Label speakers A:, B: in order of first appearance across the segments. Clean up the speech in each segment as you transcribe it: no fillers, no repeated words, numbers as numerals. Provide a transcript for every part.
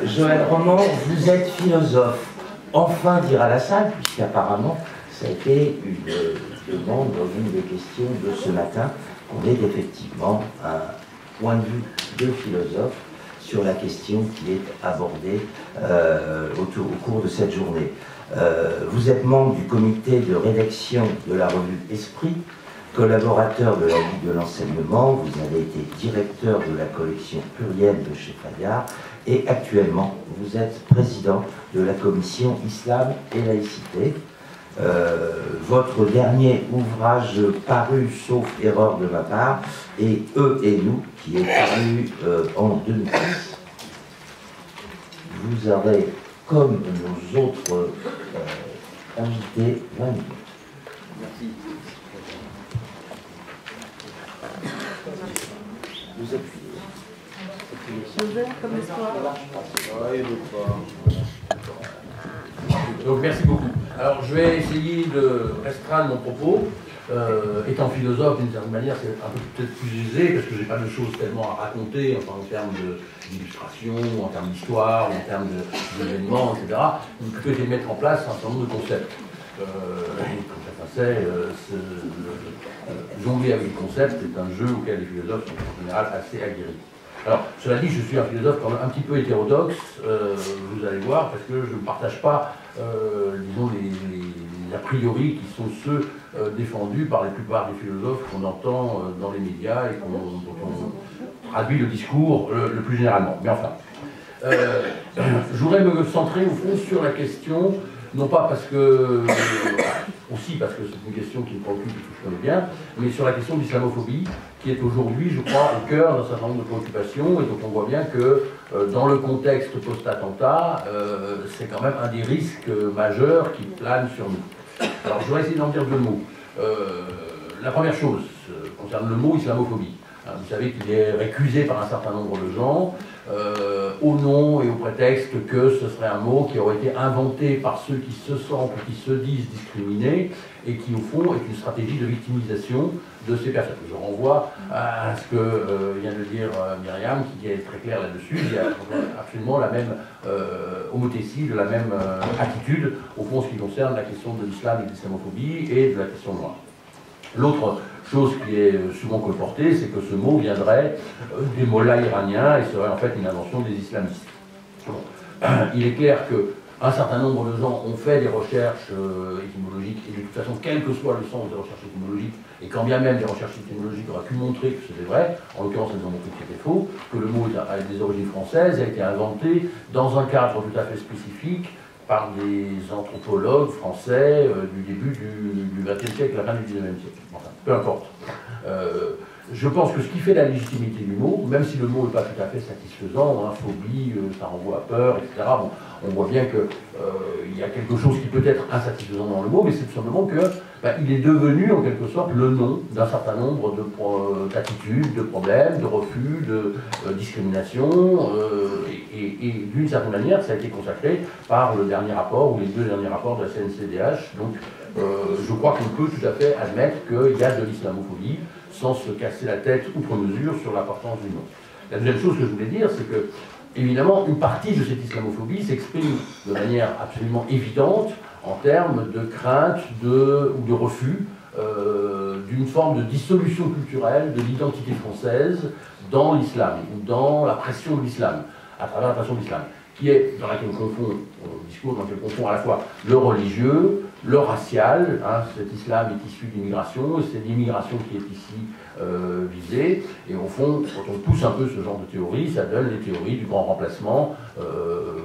A: Joël Roman, vous êtes philosophe. Enfin dire à la salle, puisqu'apparemment, ça a été une demande dans une des questions de ce matin, qu'on ait effectivement un point de vue de philosophe sur la question qui est abordée au cours de cette journée. Vous êtes membre du comité de rédaction de la revue Esprit, collaborateur de la Ligue de l'enseignement, vous avez été directeur de la collection plurielle de chez Fayard, et actuellement, vous êtes président de la commission Islam et laïcité. Votre dernier ouvrage paru, sauf erreur de ma part, est Eux et nous, qui est paru en 2010. Vous aurez, comme nos autres invités, 20 minutes.
B: Merci.
A: Vous appuyez.
C: Comme le soir.
B: Donc merci beaucoup. Alors je vais essayer de restreindre mon propos. Étant philosophe, d'une certaine manière, c'est un peu peut-être plus aisé, parce que je n'ai pas de choses tellement à raconter, enfin, en termes d'illustration, en termes d'histoire, en termes d'événements, etc. Donc plutôt essayer de mettre en place un certain nombre de concepts. Et comme chacun sait, jongler avec les concepts est un jeu auquel les philosophes sont en général assez aguerris. Alors, cela dit, je suis un philosophe quand même un petit peu hétérodoxe, vous allez voir, parce que je ne partage pas, disons, les a priori qui sont ceux défendus par la plupart des philosophes qu'on entend dans les médias et dont on traduit le discours le plus généralement. Mais enfin, je voudrais me centrer au fond sur la question, non pas parce que, aussi parce que c'est une question qui me préoccupe et que je connais bien, mais sur la question de l'islamophobie, qui est aujourd'hui, je crois, au cœur d'un certain nombre de préoccupations, et donc on voit bien que dans le contexte post-attentat, c'est quand même un des risques majeurs qui plane sur nous. Alors je vais essayer d'en dire deux mots. La première chose concerne le mot islamophobie. Vous savez qu'il est récusé par un certain nombre de gens, au nom et au prétexte que ce serait un mot qui aurait été inventé par ceux qui se sentent ou qui se disent discriminés, et qui, au fond, est une stratégie de victimisation de ces personnes. Je renvoie à ce que vient de dire Myriam, qui est très claire là-dessus. Il y a absolument la même homothétie, de la même attitude, au fond, en ce qui concerne la question de l'islam et de l'islamophobie et de la question noire. L'autre chose qui est souvent colportée, c'est que ce mot viendrait des mollahs iraniens et serait en fait une invention des islamistes. Bon. Il est clair qu'un certain nombre de gens ont fait des recherches étymologiques, et de toute façon, quel que soit le sens des recherches étymologiques, et quand bien même les recherches étymologiques auraient pu montrer que c'était vrai, en l'occurrence elles ont montré que c'était faux, que le mot a des origines françaises, a été inventé dans un cadre tout à fait spécifique, par des anthropologues français du début du XXe siècle, la fin du XIXe siècle. Enfin, peu importe. Je pense que ce qui fait la légitimité du mot, même si le mot n'est pas tout à fait satisfaisant, hein, phobie, ça renvoie à peur, etc., bon, on voit bien qu'il y a quelque chose qui peut être insatisfaisant dans le mot, mais c'est tout simplement qu'il est devenu en quelque sorte le nom d'un certain nombre d'attitudes, de problèmes, de refus, de discrimination, et d'une certaine manière, ça a été consacré par le dernier rapport, ou les deux derniers rapports de la CNCDH. Donc je crois qu'on peut tout à fait admettre qu'il y a de l'islamophobie, sans se casser la tête outre mesure sur l'importance du nom. La deuxième chose que je voulais dire, c'est que, évidemment, une partie de cette islamophobie s'exprime de manière absolument évidente en termes de crainte ou de refus d'une forme de dissolution culturelle de l'identité française dans l'islam, ou dans la pression de l'islam, à travers la pression de l'islam, qui est, dans laquelle on confond, au discours dans lequel on confond à la fois le religieux, le racial, hein, cet islam est issu d'immigration, c'est l'immigration qui est ici visée, et au fond, quand on pousse un peu ce genre de théorie, ça donne les théories du grand remplacement,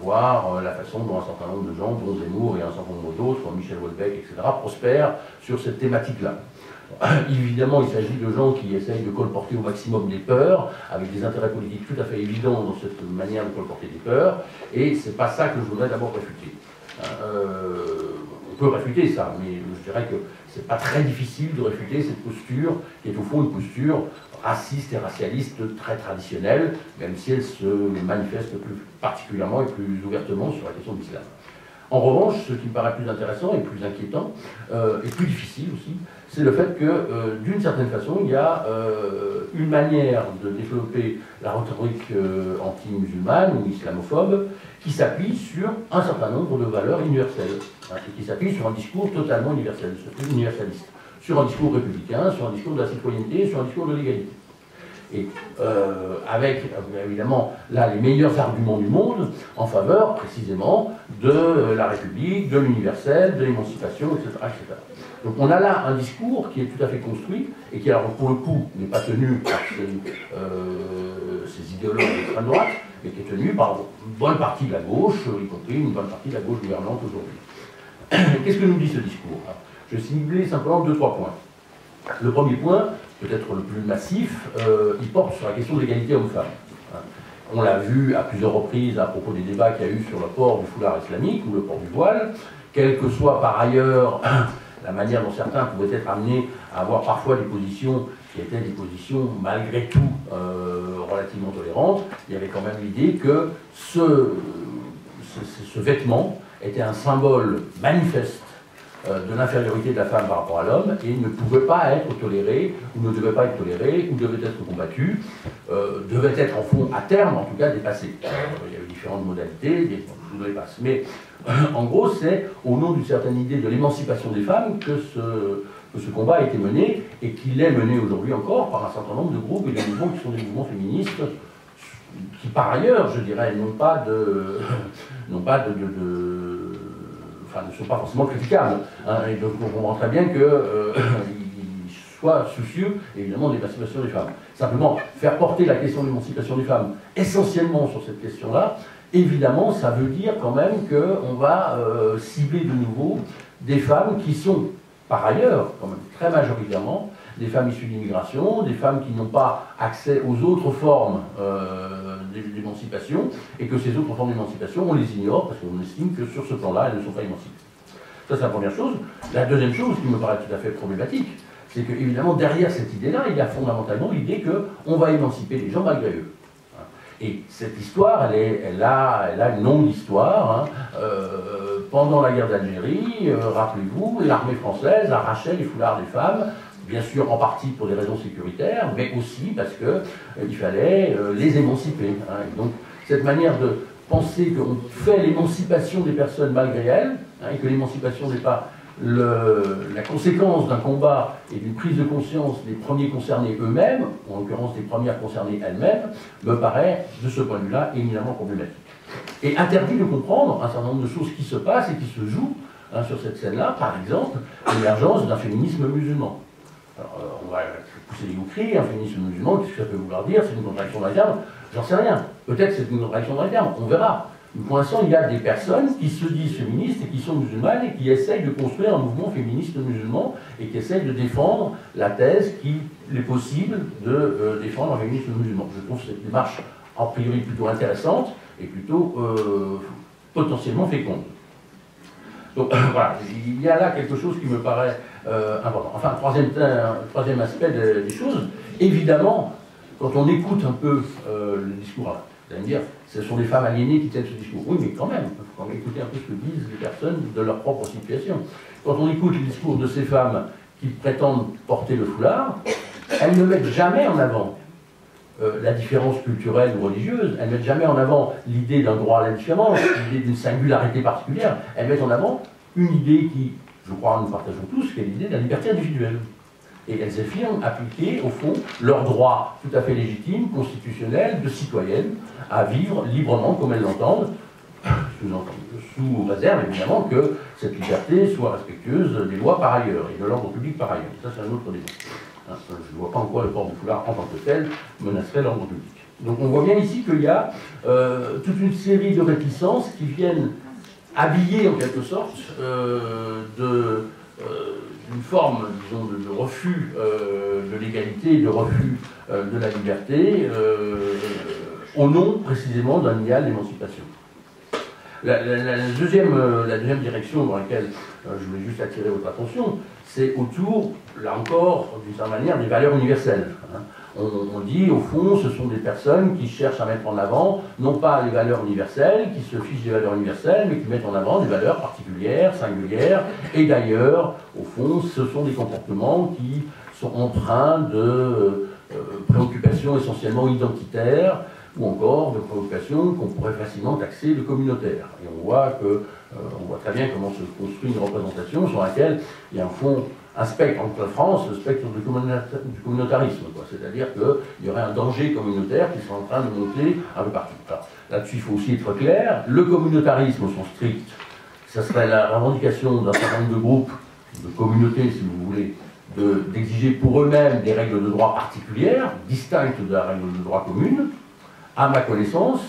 B: voire la façon dont un certain nombre de gens, dont Zemmour et un certain nombre d'autres, Michel Houellebecq, etc., prospèrent sur cette thématique-là. Évidemment, il s'agit de gens qui essayent de colporter au maximum des peurs, avec des intérêts politiques tout à fait évidents dans cette manière de colporter des peurs, et c'est pas ça que je voudrais d'abord réfuter. On peut réfuter ça, mais je dirais que c'est pas très difficile de réfuter cette posture, qui est au fond une posture raciste et racialiste très traditionnelle, même si elle se manifeste plus particulièrement et plus ouvertement sur la question de l'islam. En revanche, ce qui me paraît plus intéressant et plus inquiétant, et plus difficile aussi, c'est le fait que, d'une certaine façon, il y a une manière de développer la rhétorique anti-musulmane ou islamophobe qui s'appuie sur un certain nombre de valeurs universelles, hein, et qui s'appuie sur un discours totalement universel, universaliste, sur un discours républicain, sur un discours de la citoyenneté, sur un discours de l'égalité. Et avec évidemment là les meilleurs arguments du monde en faveur précisément de la République, de l'universel, de l'émancipation, etc., etc. Donc on a là un discours qui est tout à fait construit et qui alors pour le coup n'est pas tenu par ces idéologues d'extrême droite, mais qui est tenu par une bonne partie de la gauche, y compris une bonne partie de la gauche gouvernante aujourd'hui. Qu'est-ce que nous dit ce discours? Je vais cibler simplement 2-3 points. Le premier point, peut-être le plus massif, il porte sur la question de l'égalité homme-femme. On l'a vu à plusieurs reprises à propos des débats qu'il y a eu sur le port du foulard islamique ou le port du voile, quelle que soit par ailleurs la manière dont certains pouvaient être amenés à avoir parfois des positions qui étaient des positions malgré tout relativement tolérantes, il y avait quand même l'idée que ce vêtement était un symbole manifeste de l'infériorité de la femme par rapport à l'homme et ne pouvait pas être toléré, ou ne devait pas être toléré, ou devait être combattu, devait être en fond, à terme en tout cas, dépassé. Il y avait différentes modalités, je vous les passe. Mais en gros, c'est au nom d'une certaine idée de l'émancipation des femmes que ce combat a été mené, et qu'il est mené aujourd'hui encore par un certain nombre de groupes et de mouvements qui sont des mouvements féministes, qui par ailleurs, je dirais, ne sont pas forcément critiquables. Hein, et donc on comprend très bien qu'ils soient soucieux, évidemment, de l'émancipation des femmes. Simplement, faire porter la question de l'émancipation des femmes essentiellement sur cette question-là, évidemment, ça veut dire quand même qu'on va cibler de nouveau des femmes qui sont, par ailleurs, quand même très majoritairement, des femmes issues d'immigration, des femmes qui n'ont pas accès aux autres formes d'émancipation, et que ces autres formes d'émancipation, on les ignore, parce qu'on estime que sur ce plan-là, elles ne sont pas émancipées. Ça, c'est la première chose. La deuxième chose, qui me paraît tout à fait problématique, c'est que, évidemment, derrière cette idée-là, il y a fondamentalement l'idée qu'on va émanciper les gens malgré eux. Et cette histoire, elle a une longue histoire. Hein. Pendant la guerre d'Algérie, rappelez-vous, l'armée française arrachait les foulards des femmes, bien sûr en partie pour des raisons sécuritaires, mais aussi parce qu'il fallait les émanciper. Hein. Et donc cette manière de penser qu'on fait l'émancipation des personnes malgré elles, hein, et que l'émancipation n'est pas la conséquence d'un combat et d'une prise de conscience des premiers concernés eux-mêmes, en l'occurrence des premières concernées elles-mêmes, me paraît, de ce point de vue-là, éminemment problématique. Et interdit de comprendre un certain nombre de choses qui se passent et qui se jouent, hein, sur cette scène-là, par exemple, l'émergence d'un féminisme musulman. Alors, on va pousser les cris, un féminisme musulman, qu'est-ce que ça peut vouloir dire? C'est une contradiction dans les termes? J'en sais rien. Peut-être c'est une contradiction dans les termes, on verra. Mais pour l'instant, il y a des personnes qui se disent féministes et qui sont musulmanes et qui essayent de construire un mouvement féministe musulman et qui essayent de défendre la thèse qu'il est possible de défendre un féminisme musulman. Je trouve cette démarche, a priori, plutôt intéressante et plutôt potentiellement féconde. Donc voilà, il y a là quelque chose qui me paraît important. Enfin, troisième aspect des choses, évidemment, quand on écoute un peu le discours, vous allez me dire, ce sont des femmes aliénées qui tiennent ce discours. Oui, mais quand même, il faut quand même écouter un peu ce que disent les personnes de leur propre situation. Quand on écoute le discours de ces femmes qui prétendent porter le foulard, elles ne mettent jamais en avant la différence culturelle ou religieuse, elles ne mettent jamais en avant l'idée d'un droit à la différence, l'idée d'une singularité particulière, elles mettent en avant une idée qui, je crois, nous partageons tous, qui est l'idée de la liberté individuelle. Et elles affirment appliquer, au fond, leur droit tout à fait légitime, constitutionnel, de citoyenne, à vivre librement comme elles l'entendent, sous réserve évidemment que cette liberté soit respectueuse des lois par ailleurs, et de l'ordre public par ailleurs. Ça, c'est un autre débat. Je ne vois pas en quoi le port du foulard en tant que tel menacerait l'ordre public. Donc on voit bien ici qu'il y a toute une série de réticences qui viennent habiller en quelque sorte d'une forme, disons, de refus de l'égalité, de refus de la liberté, au nom précisément d'un idéal d'émancipation. La deuxième direction dans laquelle je voulais juste attirer votre attention, c'est autour, là encore, d'une certaine manière, des valeurs universelles. Hein. On dit, au fond, ce sont des personnes qui cherchent à mettre en avant, non pas les valeurs universelles, qui se fichent des valeurs universelles, mais qui mettent en avant des valeurs particulières, singulières. Et d'ailleurs, au fond, ce sont des comportements qui sont empreints de préoccupations essentiellement identitaires, ou encore de préoccupations qu'on pourrait facilement taxer de communautaires. Et on voit très bien comment se construit une représentation sur laquelle il y a un spectre entre la France, le spectre du communautarisme. C'est-à-dire qu'il y aurait un danger communautaire qui serait en train de monter un peu partout. Là-dessus, il faut aussi être clair. Le communautarisme, au sens strict, ça serait la revendication d'un certain nombre de groupes, de communautés, si vous voulez, d'exiger pour eux-mêmes des règles de droit particulières, distinctes de la règle de droit commune. À ma connaissance,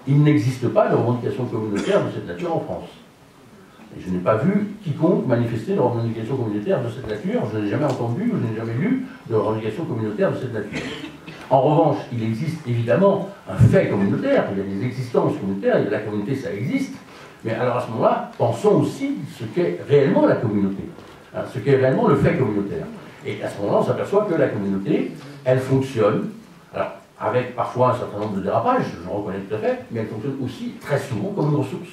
B: il n'existe pas de revendication communautaire de cette nature en France. Et je n'ai pas vu quiconque manifester de revendication communautaire de cette nature, je n'ai jamais entendu, je n'ai jamais lu de revendication communautaire de cette nature. En revanche, il existe évidemment un fait communautaire, il y a des existences communautaires, la communauté ça existe, mais alors à ce moment-là, pensons aussi ce qu'est réellement la communauté, ce qu'est réellement le fait communautaire. Et à ce moment-là, on s'aperçoit que la communauté, elle fonctionne, alors avec parfois un certain nombre de dérapages, je le reconnais tout à fait, mais elle fonctionne aussi très souvent comme une ressource,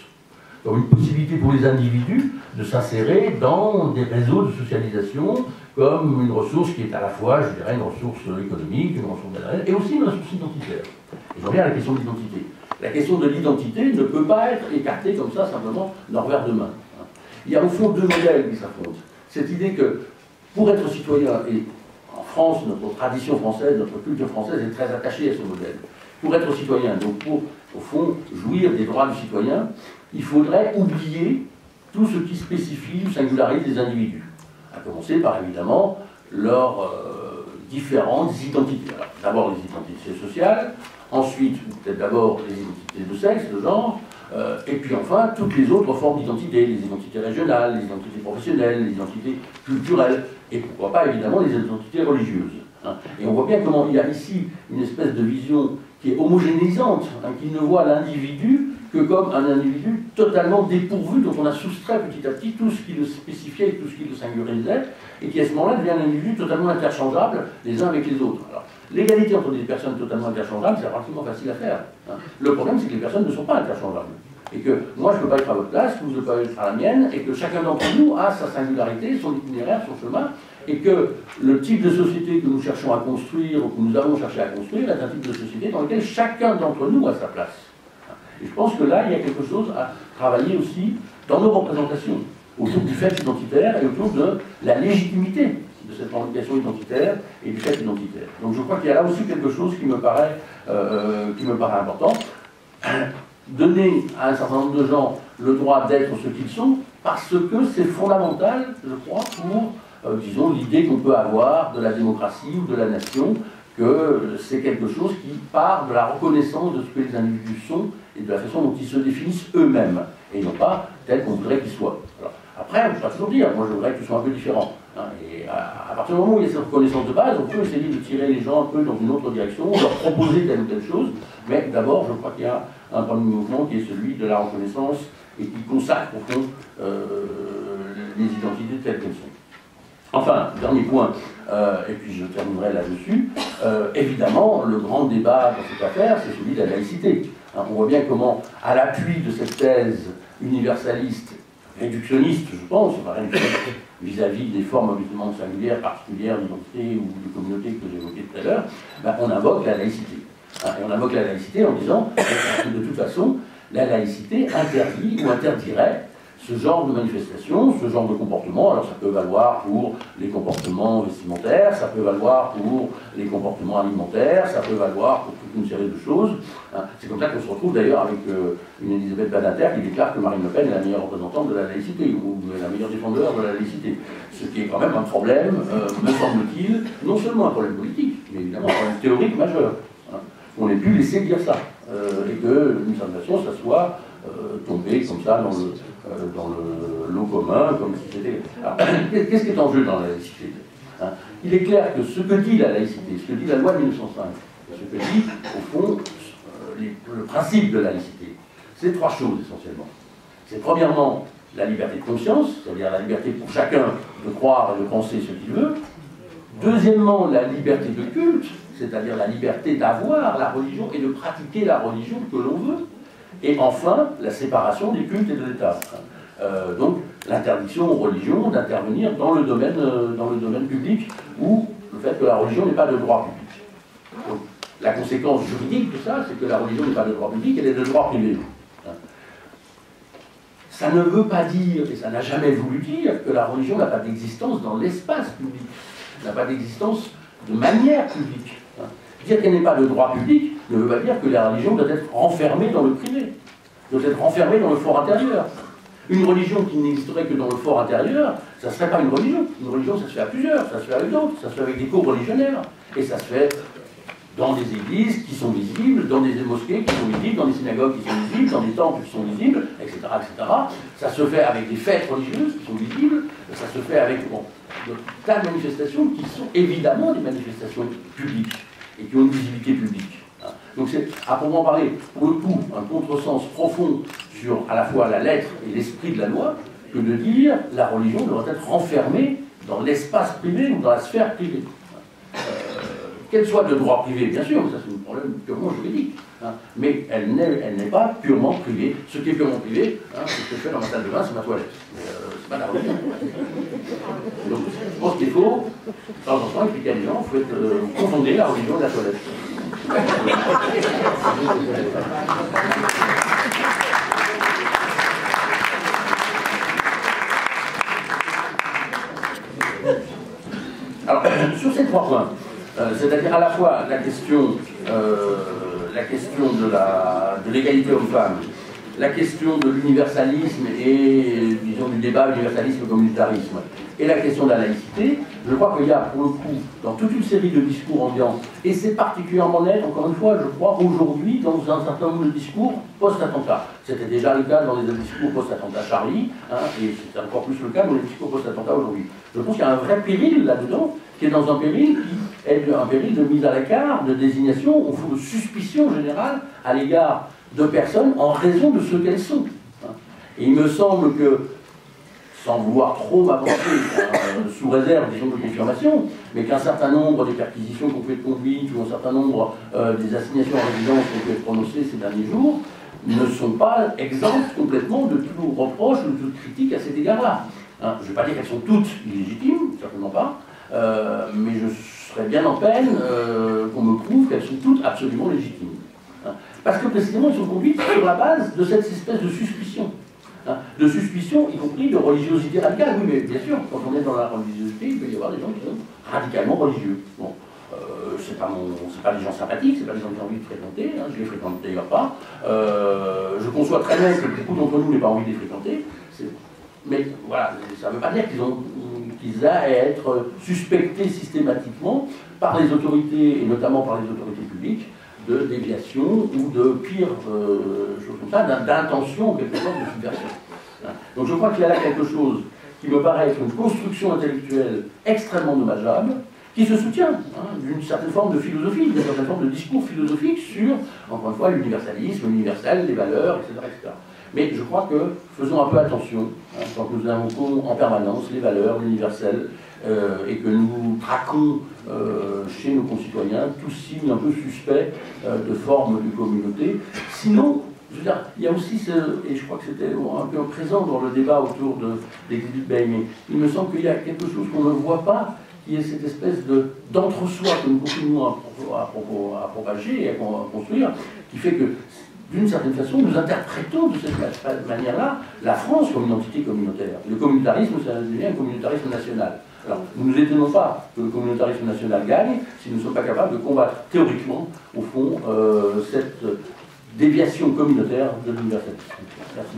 B: comme une possibilité pour les individus de s'insérer dans des réseaux de socialisation, comme une ressource qui est à la fois, je dirais, une ressource économique, une ressource matérielle, et aussi une ressource identitaire. Et je reviens à la question de l'identité. La question de l'identité ne peut pas être écartée comme ça, simplement, d'un revers de main. Il y a au fond deux modèles qui s'affrontent. Cette idée que, pour être citoyen, et en France, notre tradition française, notre culture française est très attachée à ce modèle. Pour être citoyen, donc pour, au fond, jouir des droits du citoyen, il faudrait oublier tout ce qui spécifie ou singularise les individus. À commencer par, évidemment, leurs différentes identités. D'abord les identités sociales, ensuite, peut-être d'abord les identités de sexe, de genre, et puis enfin, toutes les autres formes d'identité, les identités régionales, les identités professionnelles, les identités culturelles, et pourquoi pas, évidemment, les identités religieuses. Et on voit bien comment il y a ici une espèce de vision qui est homogénéisante, qui ne voit l'individu que comme un individu totalement dépourvu, dont on a soustrait petit à petit tout ce qui le spécifiait et tout ce qui le singularisait, et qui à ce moment-là devient un individu totalement interchangeable les uns avec les autres. Alors, l'égalité entre des personnes totalement interchangeables, c'est pratiquement facile à faire. Le problème, c'est que les personnes ne sont pas interchangeables. Et que moi, je ne peux pas être à votre place, vous ne pouvez pas être à la mienne, et que chacun d'entre nous a sa singularité, son itinéraire, son chemin, et que le type de société que nous cherchons à construire, ou que nous avons cherché à construire, est un type de société dans lequel chacun d'entre nous a sa place. Et je pense que là, il y a quelque chose à travailler aussi dans nos représentations, autour du fait identitaire et autour de la légitimité de cette revendication identitaire et du fait identitaire. Donc je crois qu'il y a là aussi quelque chose qui me paraît important. Donner à un certain nombre de gens le droit d'être ce qu'ils sont, parce que c'est fondamental, je crois, pour, disons, l'idée qu'on peut avoir de la démocratie ou de la nation, que c'est quelque chose qui part de la reconnaissance de ce que les individus sont et de la façon dont ils se définissent eux-mêmes, et non pas tel qu'on voudrait qu'ils soient. Alors, après, on peut toujours dire, moi je voudrais qu'ils soient un peu différents. Et à partir du moment où il y a cette reconnaissance de base, on peut essayer de tirer les gens un peu dans une autre direction, leur proposer telle ou telle chose, mais d'abord, je crois qu'il y a un premier mouvement qui est celui de la reconnaissance et qui consacre au fond les identités telles qu'elles sont. Enfin, dernier point, et puis je terminerai là-dessus, évidemment, le grand débat dans cette affaire, c'est celui de la laïcité. On voit bien comment, à l'appui de cette thèse universaliste, réductionniste, je pense, enfin, réductionniste vis-à-vis des formes objectivement singulières, particulières d'identité ou de communauté que j'évoquais tout à l'heure, on invoque la laïcité. Et on invoque la laïcité en disant que de toute façon, la laïcité interdit ou interdirait ce genre de manifestation, ce genre de comportement. Alors ça peut valoir pour les comportements vestimentaires, ça peut valoir pour les comportements alimentaires, ça peut valoir pour toute une série de choses. C'est comme ça qu'on se retrouve d'ailleurs avec une Elisabeth Badinter qui déclare que Marine Le Pen est la meilleure représentante de la laïcité, ou la meilleure défendeur de la laïcité. Ce qui est quand même un problème, me semble-t-il, non seulement un problème politique, mais évidemment un problème théorique majeur. On n'ait pu laisser dire ça, et que l'universalisation, ça soit tombé comme ça dans le lot commun, comme si c'était... Alors, qu'est-ce qui est en jeu dans la laïcité? Il est clair que ce que dit la laïcité, ce que dit la loi de 1905, ce que dit, au fond, le principe de la laïcité, c'est trois choses essentiellement. C'est premièrement la liberté de conscience, c'est-à-dire la liberté pour chacun de croire et de penser ce qu'il veut. Deuxièmement, la liberté de culte, c'est-à-dire la liberté d'avoir la religion et de pratiquer la religion que l'on veut. Et enfin, la séparation des cultes et de l'État. Donc, l'interdiction aux religions d'intervenir dans le domaine public, ou le fait que la religion n'est pas de droit public. Donc, la conséquence juridique de ça, c'est que la religion n'est pas de droit public, elle est de droit privé. Ça ne veut pas dire, et ça n'a jamais voulu dire, que la religion n'a pas d'existence dans l'espace public, n'a pas d'existence de manière publique. Dire qu'elle n'est pas de droit public ne veut pas dire que la religion doit être enfermée dans le privé, doit être enfermée dans le fort intérieur. Une religion qui n'existerait que dans le fort intérieur, ça ne serait pas une religion. Une religion, ça se fait à plusieurs, ça se fait avec d'autres, ça se fait avec des cours religionnaires, et ça se fait dans des églises qui sont visibles, dans des mosquées qui sont visibles, dans des synagogues qui sont visibles, dans des temples qui sont visibles, etc., etc. Ça se fait avec des fêtes religieuses qui sont visibles, ça se fait avec de tas de manifestations qui sont évidemment des manifestations publiques et qui ont une visibilité publique. Donc c'est, à proprement parler, pour le coup, un contresens profond sur à la fois la lettre et l'esprit de la loi, que de dire la religion doit être renfermée dans l'espace privé ou dans la sphère privée. Qu'elle soit de droit privé, bien sûr, mais ça c'est un problème purement juridique, mais elle n'est pas purement privée. Ce qui est purement privé, c'est ce que je fais dans ma salle de bain, c'est ma toilette. C'est pas la religion. Donc je pense qu'il faut, de temps en temps, expliquer à les gens, il faut confonder la religion et la toilette. Alors, sur ces trois points, c'est-à-dire à la fois la question de l'égalité homme-femme, la question de l'universalisme et, disons, du débat universalisme-communautarisme, et la question de la laïcité, je crois qu'il y a, pour le coup, dans toute une série de discours ambiants, et c'est particulièrement net, encore une fois, je crois, aujourd'hui, dans un certain nombre de discours post-attentat. C'était déjà le cas dans les discours post-attentat Charlie, et c'est encore plus le cas dans les discours post-attentat aujourd'hui. Je pense qu'il y a un vrai péril là-dedans, qui est dans un péril qui est un péril de mise à l'écart, de désignation, au fond de suspicion générale à l'égard de personnes en raison de ce qu'elles sont. Et il me semble que, sans vouloir trop m'avancer, sous réserve, disons, de confirmation, mais qu'un certain nombre des perquisitions qu'on peut être conduites ou un certain nombre des assignations en résidence qu'on peut être prononcées ces derniers jours ne sont pas exemptes complètement de tout reproche ou de toute critique à cet égard-là. Je ne vais pas dire qu'elles sont toutes illégitimes, certainement pas, mais je serais bien en peine qu'on me prouve qu'elles sont toutes absolument légitimes. Parce que précisément, elles sont conduites sur la base de cette espèce de suspicion. De suspicion, y compris de religiosité radicale. Oui, mais bien sûr, quand on est dans la religiosité, il peut y avoir des gens qui sont radicalement religieux. Bon, c'est pas des gens sympathiques, c'est pas des gens que j'ai envie de fréquenter, je les fréquente d'ailleurs pas. Je conçois très bien que beaucoup d'entre nous n'aient pas envie de les fréquenter, mais voilà, ça ne veut pas dire qu'ils aient à être suspectés systématiquement par les autorités, et notamment par les autorités publiques, de déviation ou de pire choses comme ça, d'intention, quelque sorte, de subversion. Donc je crois qu'il y a là quelque chose qui me paraît être une construction intellectuelle extrêmement dommageable, qui se soutient d'une certaine forme de philosophie, d'une certaine forme de discours philosophique sur, encore une fois, l'universalisme, l'universel, les valeurs, etc., etc. Mais je crois que faisons un peu attention quand nous invoquons en permanence les valeurs, l'universel, et que nous traquons chez nos concitoyens tout signe un peu suspect de forme de communauté. Sinon, je veux dire, il y a aussi, et je crois que c'était un peu présent dans le débat autour de l'Église de Bay, mais il me semble qu'il y a quelque chose qu'on ne voit pas, qui est cette espèce d'entre-soi que nous continuons à propager et à construire, qui fait que, d'une certaine façon, nous interprétons de cette manière-là la France comme une entité communautaire. Le communautarisme, ça devient un communautarisme national. Alors, nous ne nous étonnons pas que le communautarisme national gagne si nous ne sommes pas capables de combattre théoriquement, au fond, cette déviation communautaire de l'universalisme. Merci.